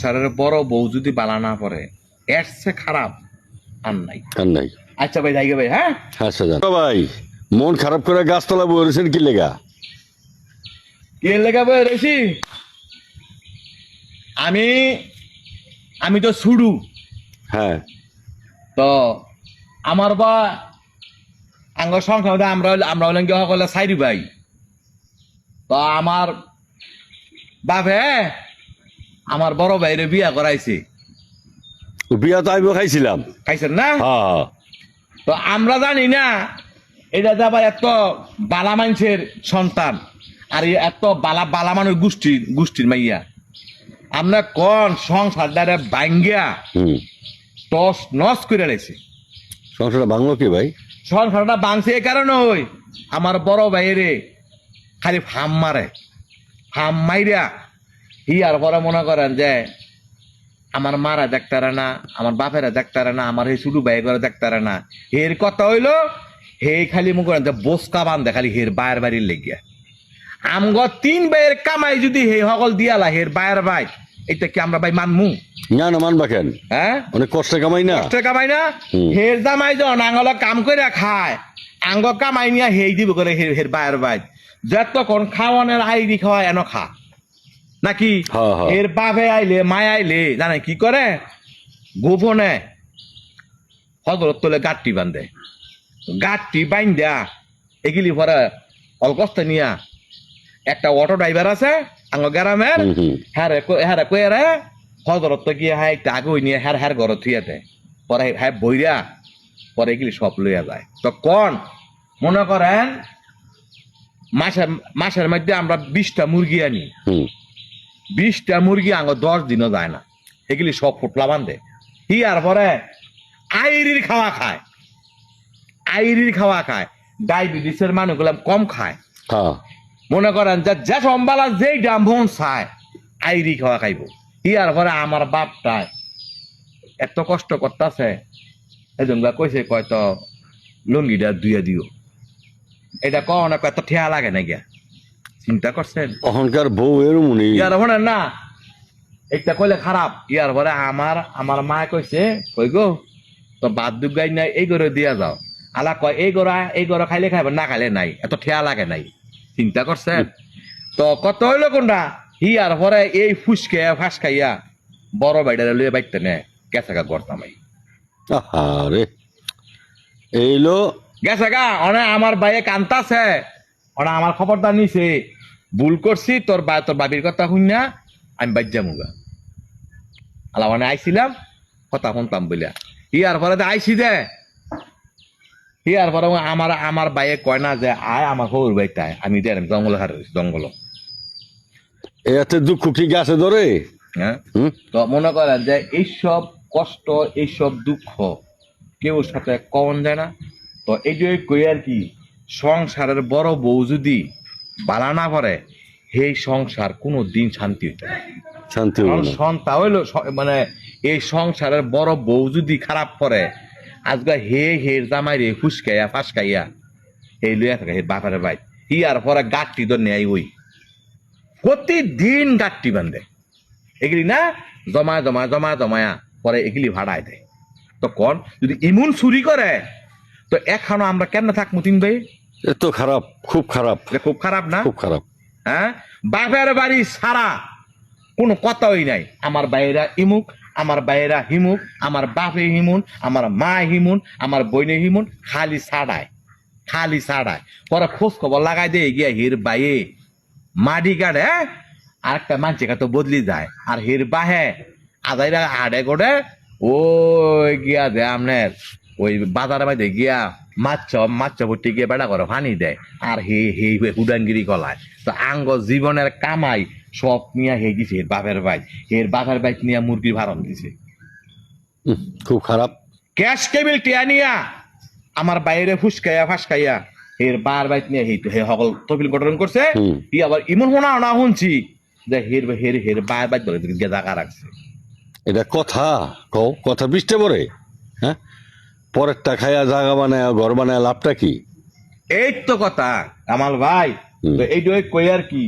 সংসারের বড় বউ যদি বালা না পড়ে এর সে খারাপ আর নাই। আচ্ছা ভাই যাইগে ভাই। হ্যাঁ আচ্ছা জান ভাই, মন খারাপ করে গাছতলা বই রয়েছেন কি লেগা? কি লেগা বই রয়েছি? আমি আমি তো ছুড়ু। হ্যাঁ, তো আমার বা আঙ্গ সংখ্যা আমরা হলেন কি সকলে চাইরি ভাই। তো আমার বাপে আমার বড় ভাইরে বিয়া করাইছে। বিয়া তো আমিও খাইছিলাম। খাইছেন না? হ্যাঁ, তো আমরা জানি না এটা যে আবার এত বালা মানুষের সন্তান আর এত বালা বালা মানুষ গোষ্ঠীর মাইয়া। আমরা কোন সংসারটারে ভাঙ্গিয়া টস নস করে রেছে। সংসারটা ভাঙলো কি ভাই? সংসারটা ভাঙছে এই কারণে ওই আমার বড় ভাইরে খালি ফাম মারে। ফাম মাইরা আর পরে মনে করেন যে আমার মারা দেখতারে না, আমার বাপেরা দেখতারে না, আমার এই ছোট ভাই করে দেখতারে না। এর কথা হইলো হে খালি মনে করেন যে বসকা বান্ধে খালি হের বায়ের বাড়ির লেগিয়া। আমগ 3 ভাইয়ের কামাই যদি হে সকল দিয়ালা হের বায়ের ভাই, এটা কি আমরা ভাই মানমু? না না, মানবা কেন? হ্যাঁ, অনেক কষ্টে কামাই না। কষ্টে কামাই না। হের জামাই যখন আঙ্গল কাম করে খায়, আঙ্গ কামাই নিয়ে হেই দিব করে হের বায়ের ভাই। যতক্ষণ খাওয়ানোর আইডি খাওয়ায় এন খা নাকি এর বাপে আইলে মায় আইলে জানে কি করে, গোপনে হজরত তোলে গাঁটটি বান্ধে। গাঁটটি বাইন্দা এগুলি পরে অলকস্তে নিয়া একটা অটো ড্রাইভার আছে আঙ্গ গ্রামের, হ্যাঁ কয়ে রে হজরত গিয়ে হ্যাঁ একটা আগে নিয়ে হ্যার ঘর থুয়ে দেয়। পরে হ্যাঁ বইরা পরে এগুলি সব লইয়া যায়। তো কোন মনে করেন মাসের মধ্যে আমরা 20টা মুরগি আনি, 20টা মুরগি আঙ্গ 10 দিনও যায় না। এগুলি সব ফুটলা বান্ধে। আর পরে আইরির খাওয়া খায়, আইরির খাওয়া খায়। ডায়াবেটিসের মানুষগুলো কম খায়। মনে করেন যে সম্বালা যেই দাম মন চায় আইরি খাওয়া খাইব। আর পরে আমার বাপটায় এত কষ্ট করতেছে, এজন্য কইছে কয়তো লুঙ্গিটা ধুইয়া দিও। এটা কখনো এত ঠেয়া লাগে না গিয়া, চিন্তা করছেন? অহংকার বউ এর মনে ইয়ার শোনেন না, একটা কইলে খারাপ। ইয়ার পরে আমার মা কইছে কই গো তো বাদ দুগাই নাই, এই গরু দিয়া যাও। আলা কয় এই গরু খাইলে খাইব, না খাইলে নাই, এত ঠেয়া লাগে নাই। চিন্তা করছেন? তো কত হইলো কোনটা আর পরে এই ফুসকে ফাঁস খাইয়া বড় বাইডা লইয়া বাইতে নে গেছাগা গড়তামাই। আরে এইলো গেছাগা অনে আমার বাইয়ে কান্তাছে, অনে আমার খবরটা নিছে। ভুল করছি, তোর বাবির কথা শুন না, আমি বাইর যামুগা। আলা মানে আইছিলাম কথা শুনতাম বলিয়া। আর পরে আইসি যে আর পরে আমার বাইয়ে কয় না যে আয় আমার হৌর বাইতায়, আমি দেন জঙ্গল হার জঙ্গল। এতে দুঃখ ঠিক আছে ধরে। হ্যাঁ, তো মনে করেন যে এইসব কষ্ট এইসব দুঃখ কেউ সাথে কমন যায় না। তো এই যে কই আর কি, সংসারের বড় বউ যদি বালা না পড়ে সেই সংসার কোনো দিন শান্তি হইতে না। শান্তি সন্তা হইলো মানে এই সংসারের বড় বউ যদি খারাপ পড়ে, আজকে হের জামাই রে ফুসকাইয়া ফাঁসকাইয়া এই লইয়া থাকে বাপারে ভাই। আর পরে গাঁটটি তো নেয়, ওই প্রতিদিন গাঁটটি বান্ধে এগুলি না, জমায়া পরে এগুলি ভাড়ায় দেয়। তো কোন যদি ইমুন চুরি করে তো এখনো আমরা কেন থাকবো? 3 ভাই এত খারাপ, খুব খারাপ, খুব খারাপ না? খুব খারাপ। হ্যাঁ, বাপের বাড়ি সারা কোনো কথাই নাই। আমার বাইরা ইমুক, আমার বাইরা হিমুক, আমার বাপে হিমুন, আমার মা হিমুন, আমার বইনে হিমুন, খালি ছাড়ায় পরে খোঁজ খবর লাগাই দে গিয়া হির বাইয়ে মাটি কাটে। আর একটা মানসিক তো বদলি যায়। আর হির বাহে আদাইরা আড়ে করে ওই গিয়া দে আপনার ওই বাজারের মধ্যে গিয়া মাছ ভর্তি গিয়ে বেড়া করে পানি দেয়। আর হে উদাঙ্গিরি গলায়। তো আঙ্গ জীবনের কামাই সব নিয়ে হে গেছে এর বাপের বাইক নিয়ে মুরগির ভাড়ন দিছে। খুব খারাপ। ক্যাশ কেবিল টিয়া নিয়া আমার বাইরে ফুসকাইয়া ফাঁসকাইয়া এর বার বাইক নিয়ে হে সকল তফিল গঠন করছে। আবার ইমন না শুনছি যে হের বার বাইক বলে জায়গা রাখছে। এটা কথা বৃষ্টি পড়ে। হ্যাঁ, পরেরটা খাইয়া জায়গা বানায় ঘর বানায় লাভটা কি? এই তো কথা কামাল ভাই। তো এইটাই কই আর কি।